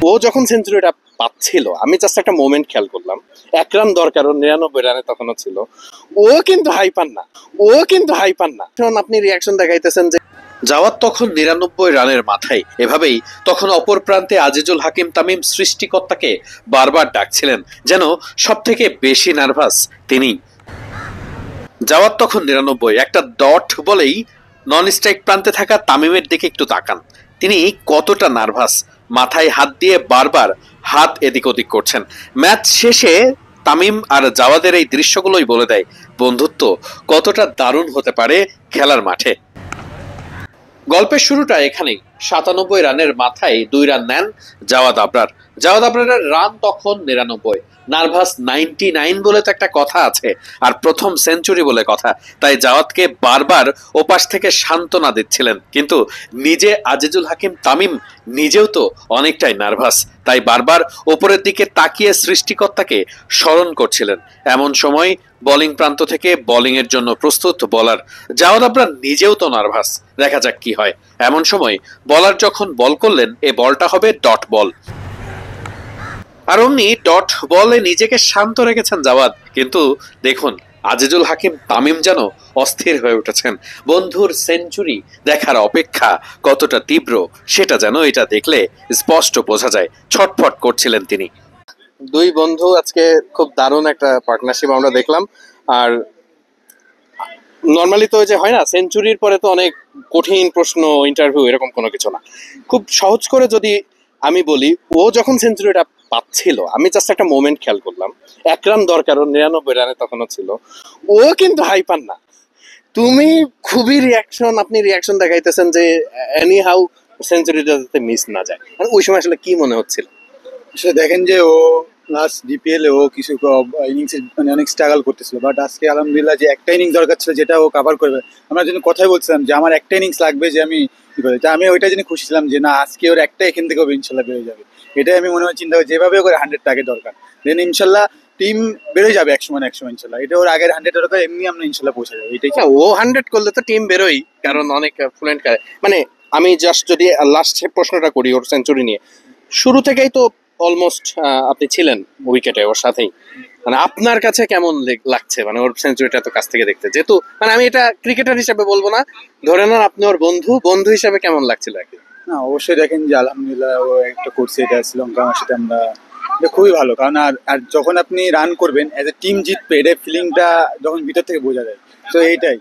ও যখন সেঞ্চুরিটা পাচ্ছিল আমি জাস্ট একটা মোমেন্ট খেয়াল করলাম, 1 রান দরকার, ওর 99 রানে তখনও ছিল। ও কিন্তু হাই পান না, এখন আপনি রিয়াকশন দেখাইতেছেন যে জাওয়াদ তখন 99 রানের মাথায়। এভাবেই তখন অপর প্রান্তে আজিজুল হাকিম তামিম সৃষ্টিকর্তাকে বারবার ডাকছিলেন, যেন সব থেকে বেশি নার্ভাস তিনি। জাওয়াদ তখন 99, একটা ডট বলেই নন স্ট্রাইক প্রান্তে থাকা তামিমের দিকে একটু তাকান। তিনি কতটা নার্ভাস, মাথায় হাত দিয়ে বারবার হাত এদিক ওদিক করছেন। ম্যাচ শেষে তামিম আর জাওয়াদের এই দৃশ্যগুলোই বলে দেয় বন্ধুত্ব কতটা দারুণ হতে পারে খেলার মাঠে। গল্পের শুরুটা এখানেই। 97 রানের মাথায় 2 রান নেন জাওয়াদ আবরারের রান তখন 99। নার্ভাস 99 বলে তো একটা কথা আছে, আর প্রথম সেঞ্চুরি বলে কথা। তাই জাওয়াদকে বারবার ওপাশ থেকে সান্ত্বনা দিচ্ছিলেন, কিন্তু নিজে আজিজুল হাকিম তামিম নিজেও তো অনেকটাই নার্ভাস। তাই বারবার ওপরের দিকে তাকিয়ে সৃষ্টিকর্তাকে স্মরণ করছিলেন। এমন সময় বোলিং প্রান্ত থেকে বোলিং এর জন্য প্রস্তুত বোলার জাওয়াদ আবরার নিজেও তো নার্ভাস। দেখা যাক কি হয়। এমন সময় বোলার যখন বল করলেন, এ বলটা হবে ডট বল। আর অমনি ডট বলে নিজেকে শান্ত রেখেছেন জাওয়াদ, কিন্তু দেখুন আজিজুল হাকিম তামিম যেন অস্থির হয়ে উঠেছেন। বন্ধুর সেঞ্চুরি দেখার অপেক্ষা কতটা তীব্র সেটা যেন এটা দেখলে স্পষ্ট বোঝা যায়। ছটফট করছিলেন তিনি। দুই বন্ধু আজকে খুব দারুণ একটা পার্টনারশিপ আমরা দেখলাম। আর নর্মালি তো যে হয় না, সেঞ্চুরির পরে তো অনেক কঠিন প্রশ্ন, ইন্টারভিউ, এরকম কোনো কিছু না। খুব সহজ করে যদি আমি বলি, ও যখন সেঞ্চুরিটা পাচ্ছিল আমি জাস্ট একটা মোমেন্ট খেয়াল করলাম, 1 রান দরকার, ওর 99 রানে তখনও ছিল। ও কিন্তু হাই পান না। তুমি খুবই আপনি রিয়াকশন দেখাইতেছেন যে এনি হাউ সেঞ্চুরিটা যাতে মিস না যায়। মানে ওই সময় আসলে কি মনে হচ্ছিল? আসলে দেখেন যে ও লাস্ট ডিপিএল ও কিছু ইনিংসে মানে অনেক স্ট্রাগল করতেছিল, বাট আজকে আলহামদুলিল্লাহ যে একটা ইনিংস দরকার ছিল যেটা ও কভার করবে। আমরা যেন কথাই বলছিলাম যে আমার একটা ইনিংস লাগবে, যে আমি কি করে, তা আমি ওইটা জন্য খুশি ছিলাম যে না, আজকে ওর একটা এখান থেকে ইনশাল্লাহ বেরোয় যাবে। এটাই আমি মনে হয় চিন্তা করি, যেভাবে করে 100টা আগে দরকার, দেন ইনশাল্লাহ টিম বেরোয় যাবে একসময় ইনশাল্লাহ। এটা ওর আগের 100 দরকার, এমনি আমরা ইনশাল্লাহ পৌঁছে যাবো। এটাই ও 100 করলে তো টিম বেরোই, কারণ অনেক ফ্লুয়েন্ট। মানে আমি জাস্ট যদি লাস্ট প্রশ্নটা করি ওর সেঞ্চুরি নিয়ে, শুরু থেকেই তো অলমোস্ট আপনি ছিলেন উইকেটে ওর সাথেই। মানে আপনার কাছে কেমন লাগছে, মানে ওর সেঞ্চুরিটা তো কাছ থেকে দেখতে, যেহেতু মানে আমি এটা ক্রিকেটার হিসেবে বলবো না, ধরে নেন আপনি ওর বন্ধু হিসেবে কেমন লাগছিল আর কি? না, অবশ্যই দেখেন যে আলহামদুলিল্লাহ ও একটা করছে, এটা শ্রীলঙ্কা আমার সাথে আমরা, এটা খুবই ভালো। কারণ আর যখন আপনি রান করবেন, এজ এ টিম জিতবে, এটা ফিলিংটা যখন ভিতর থেকে বোঝা যায়। তো এইটাই